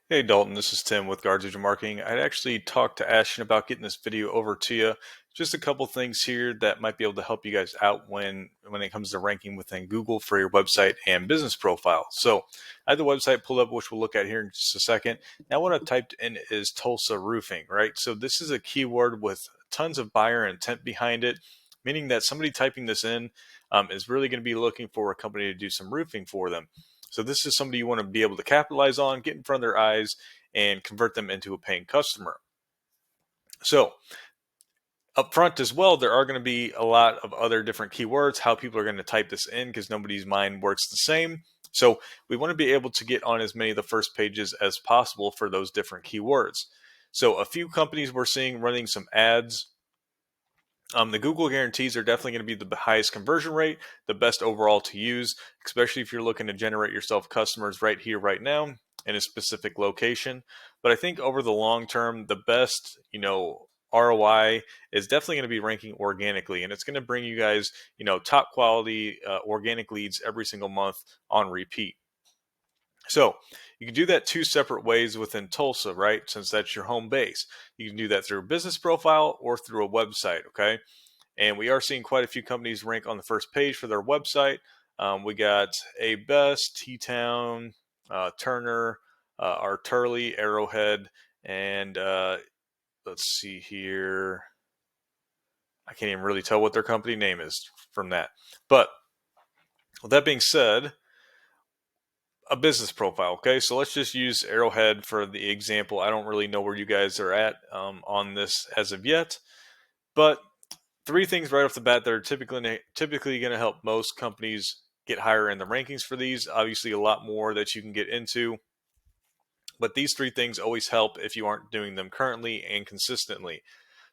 Hey Dalton, this is Tim with Guards Agent Marketing. I'd actually talked to Ashton about getting this video over to you. Just a couple things here that might be able to help you guys out when it comes to ranking within Google for your website and business profile. So I have the website pulled up, which we'll look at here in just a second. Now what I've typed in is Tulsa Roofing, right? So this is a keyword with tons of buyer intent behind it, meaning that somebody typing this in is really going to be looking for a company to do some roofing for them. So this is somebody you want to be able to capitalize on, get in front of their eyes, and convert them into a paying customer. So up front as well, there are going to be a lot of other different keywords, how people are going to type this in because nobody's mind works the same. So we want to be able to get on as many of the first pages as possible for those different keywords. So a few companies we're seeing running some ads. The Google guarantees are definitely going to be the highest conversion rate, the best overall to use, especially if you're looking to generate yourself customers right here, right now in a specific location. But I think over the long term, the best, ROI is definitely going to be ranking organically, and it's going to bring you guys, top quality organic leads every single month on repeat. So you can do that two separate ways within Tulsa, right? Since that's your home base, you can do that through a business profile or through a website. Okay. And we are seeing quite a few companies rank on the first page for their website. We got A Best, T Town, Turner, our Turley, Arrowhead, and let's see here. I can't even really tell what their company name is from that. But with that being said, a business profile. Okay, so let's just use Arrowhead for the example. I don't really know where you guys are at on this as of yet, but three things right off the bat that are typically going to help most companies get higher in the rankings for these. Obviously, a lot more that you can get into, but these three things always help if you aren't doing them currently and consistently.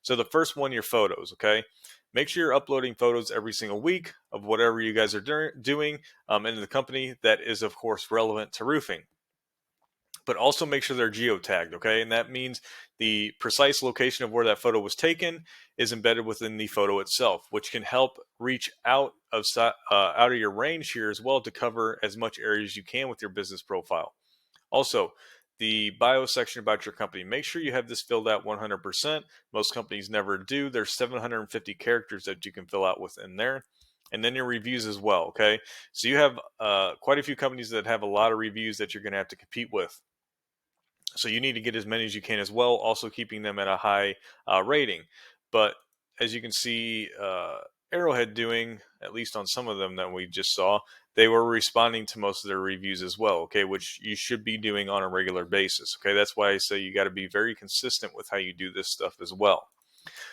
So the first one, your photos. Okay, make sure you're uploading photos every single week of whatever you guys are doing into the company that is, of course, relevant to roofing. But also make sure they're geotagged, okay? And that means the precise location of where that photo was taken is embedded within the photo itself, which can help reach out of your range here as well to cover as much area as you can with your business profile. Also, the bio section about your company. Make sure you have this filled out 100%. Most companies never do. There's 750 characters that you can fill out within there. And then your reviews as well, okay? So you have quite a few companies that have a lot of reviews that you're going to have to compete with. So you need to get as many as you can as well, also keeping them at a high rating. But as you can see, Arrowhead doing, at least on some of them that we just saw, they were responding to most of their reviews as well, okay, which you should be doing on a regular basis, okay? That's why I say you got to be very consistent with how you do this stuff as well.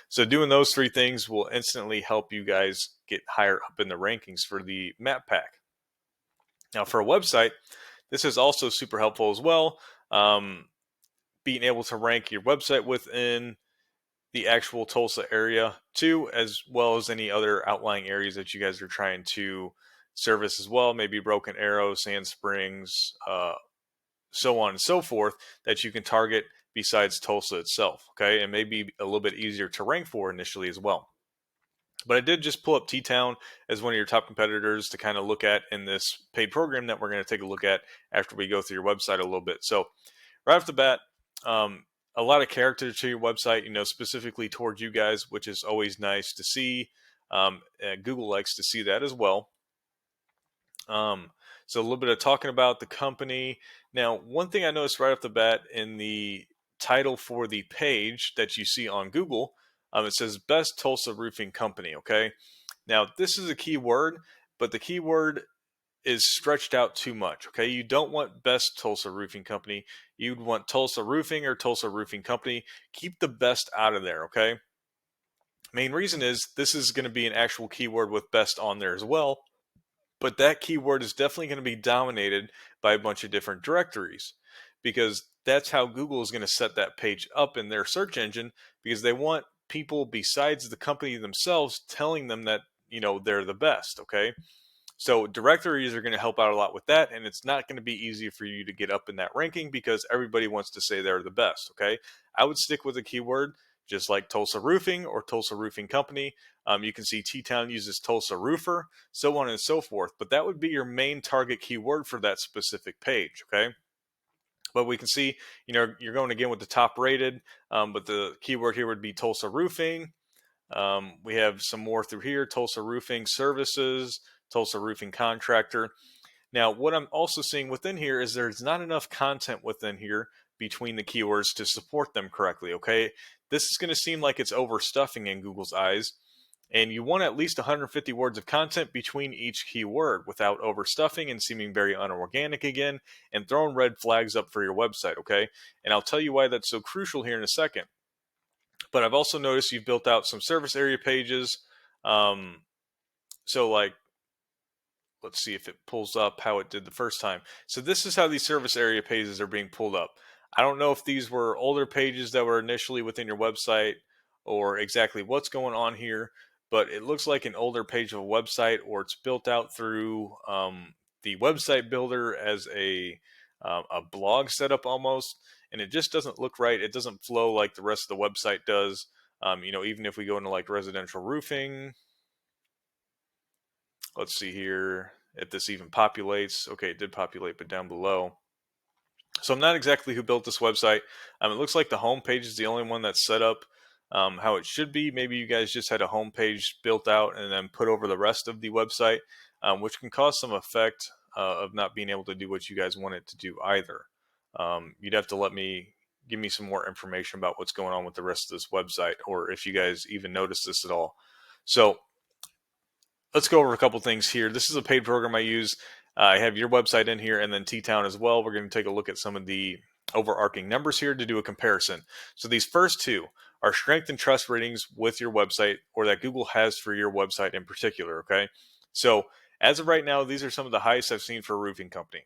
So doing those three things will instantly help you guys get higher up in the rankings for the map pack. Now for a website, this is also super helpful as well. Being able to rank your website within the actual Tulsa area too, as well as any other outlying areas that you guys are trying to service as well, maybe Broken Arrow, Sand Springs, so on and so forth, that you can target besides Tulsa itself, okay? And maybe a little bit easier to rank for initially as well. But I did just pull up T-Town as one of your top competitors to kind of look at in this paid program that we're going to take a look at after we go through your website a little bit. So right off the bat, a lot of character to your website, specifically towards you guys, which is always nice to see. Google likes to see that as well. So a little bit of talking about the company. Now, one thing I noticed right off the bat in the title for the page that you see on Google, it says Best Tulsa Roofing Company, okay? Now, this is a keyword, but the keyword is stretched out too much, okay? You don't want Best Tulsa Roofing Company. You'd want Tulsa Roofing or Tulsa Roofing Company. Keep the best out of there, okay? Main reason is this is going to be an actual keyword with best on there as well, but that keyword is definitely going to be dominated by a bunch of different directories because that's how Google is going to set that page up in their search engine, because they want people besides the company themselves telling them that, they're the best, okay? So directories are going to help out a lot with that, and it's not going to be easy for you to get up in that ranking because everybody wants to say they're the best, okay? I would stick with a keyword just like Tulsa Roofing or Tulsa Roofing Company. You can see T-Town uses Tulsa Roofer, so on and so forth, but that would be your main target keyword for that specific page, okay? But we can see, you're going again with the top rated, but the keyword here would be Tulsa Roofing. We have some more through here: Tulsa Roofing Services, Tulsa Roofing Contractor. Now, what I'm also seeing within here is there's not enough content within here between the keywords to support them correctly, okay? This is going to seem like it's overstuffing in Google's eyes, and you want at least 150 words of content between each keyword without overstuffing and seeming very unorganic again, and throwing red flags up for your website, okay? And I'll tell you why that's so crucial here in a second. But I've also noticed you've built out some service area pages. Um, so like, let's see if it pulls up how it did the first time. So this is how these service area pages are being pulled up. I don't know if these were older pages that were initially within your website or exactly what's going on here, but it looks like an older page of a website, or it's built out through the website builder as a blog setup almost, and it just doesn't look right. It doesn't flow like the rest of the website does. Even if we go into like residential roofing, let's see here if this even populates. Okay, it did populate, but down below. So I'm not exactly who built this website. It looks like the home page is the only one that's set up how it should be. Maybe you guys just had a home page built out and then put over the rest of the website, which can cause some effect of not being able to do what you guys want it to do either. You'd have to give me some more information about what's going on with the rest of this website, or if you guys even noticed this at all. So let's go over a couple things here. This is a paid program I use. I have your website in here and then T-Town as well. We're going to take a look at some of the overarching numbers here to do a comparison. So these first two are strength and trust ratings with your website, or that Google has for your website in particular, okay? So as of right now, these are some of the highest I've seen for a roofing company.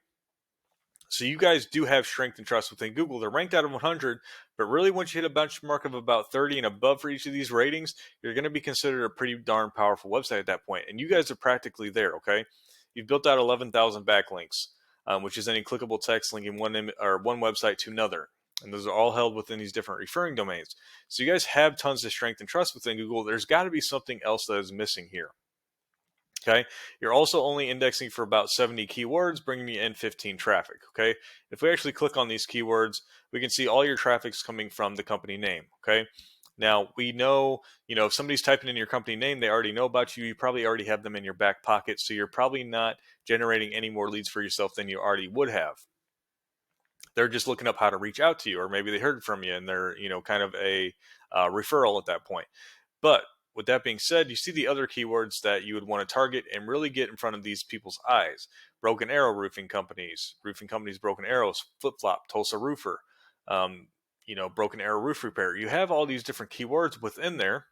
So you guys do have strength and trust within Google. They're ranked out of 100, but really once you hit a benchmark of about 30 and above for each of these ratings, you're going to be considered a pretty darn powerful website at that point. And you guys are practically there, okay? You've built out 11,000 backlinks, which is any clickable text linking one website to another. And those are all held within these different referring domains. So you guys have tons of strength and trust within Google. There's got to be something else that is missing here. Okay, you're also only indexing for about 70 keywords, bringing you in 15 traffic. Okay, if we actually click on these keywords, we can see all your traffic's coming from the company name. Okay, now we know, if somebody's typing in your company name, they already know about you. You probably already have them in your back pocket, so you're probably not generating any more leads for yourself than you already would have. They're just looking up how to reach out to you, or maybe they heard from you and they're, kind of a referral at that point. But with that being said, you see the other keywords that you would want to target and really get in front of these people's eyes. Broken Arrow roofing companies, Broken Arrows, Flip Flop, Tulsa Roofer, Broken Arrow roof repair. You have all these different keywords within there,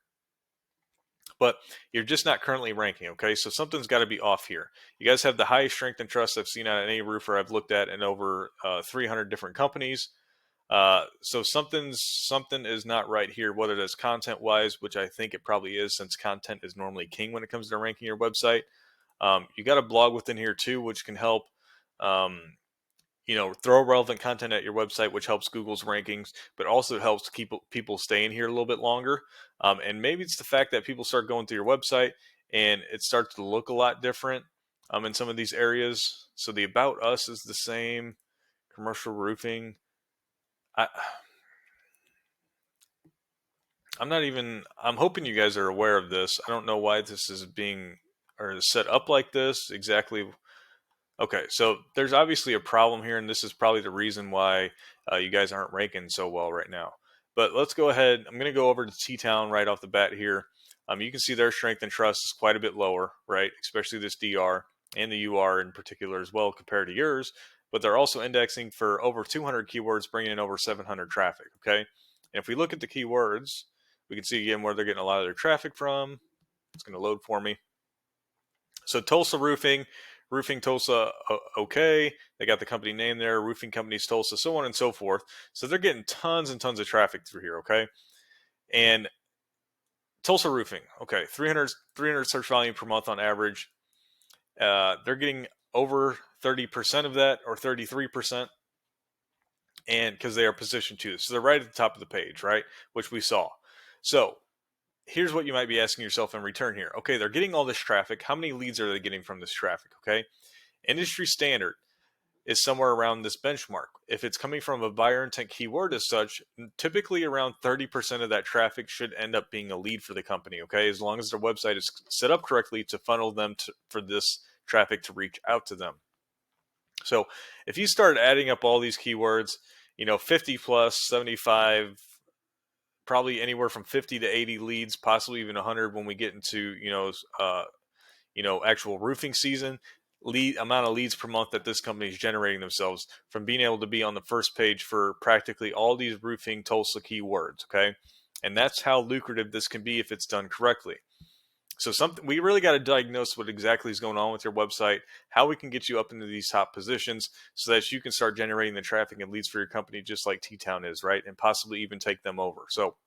but you're just not currently ranking, okay? So something's got to be off here. You guys have the highest strength and trust I've seen out of any roofer I've looked at in over 300 different companies. So something is not right here, whether that's content wise, which I think it probably is, since content is normally king when it comes to ranking your website. You got a blog within here too, which can help, throw relevant content at your website, which helps Google's rankings, but also helps keep people staying here a little bit longer. And maybe it's the fact that people start going through your website and it starts to look a lot different in some of these areas. So the About Us is the same, commercial roofing. I'm hoping you guys are aware of this. I don't know why this is being or set up like this exactly. Okay, so there's obviously a problem here, and this is probably the reason why you guys aren't ranking so well right now. But let's go ahead. I'm going to go over to T-Town right off the bat here. You can see their strength and trust is quite a bit lower, right? Especially this DR and the UR in particular as well compared to yours. But they're also indexing for over 200 keywords, bringing in over 700 traffic, okay? And if we look at the keywords, we can see again where they're getting a lot of their traffic from. It's going to load for me. So Tulsa Roofing, Roofing Tulsa, okay. They got the company name there, Roofing Companies Tulsa, so on and so forth. So they're getting tons and tons of traffic through here, okay? And Tulsa Roofing, okay, 300 search volume per month on average. They're getting over 30% of that, or 33%, and because they are positioned to. So they're right at the top of the page, right? Which we saw. So here's what you might be asking yourself in return here. Okay, they're getting all this traffic. How many leads are they getting from this traffic? Okay, industry standard. is somewhere around this benchmark. If it's coming from a buyer intent keyword as such, typically around 30% of that traffic should end up being a lead for the company, okay? As long as their website is set up correctly to funnel them for this traffic to reach out to them. So if you start adding up all these keywords, 50 plus, 75, probably anywhere from 50 to 80 leads, possibly even 100 when we get into, actual roofing season, lead amount of leads per month that this company is generating themselves from being able to be on the first page for practically all these roofing Tulsa keywords. Okay. And that's how lucrative this can be if it's done correctly. So we really got to diagnose what exactly is going on with your website, how we can get you up into these top positions so that you can start generating the traffic and leads for your company just like T-Town is, right? And possibly even take them over. So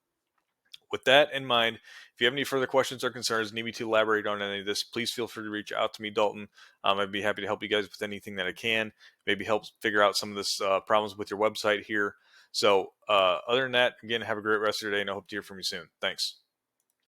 with that in mind, if you have any further questions or concerns, need me to elaborate on any of this, please feel free to reach out to me, Dalton. I'd be happy to help you guys with anything that I can, maybe help figure out some of this problems with your website here. So other than that, again, have a great rest of your day, and I hope to hear from you soon. Thanks.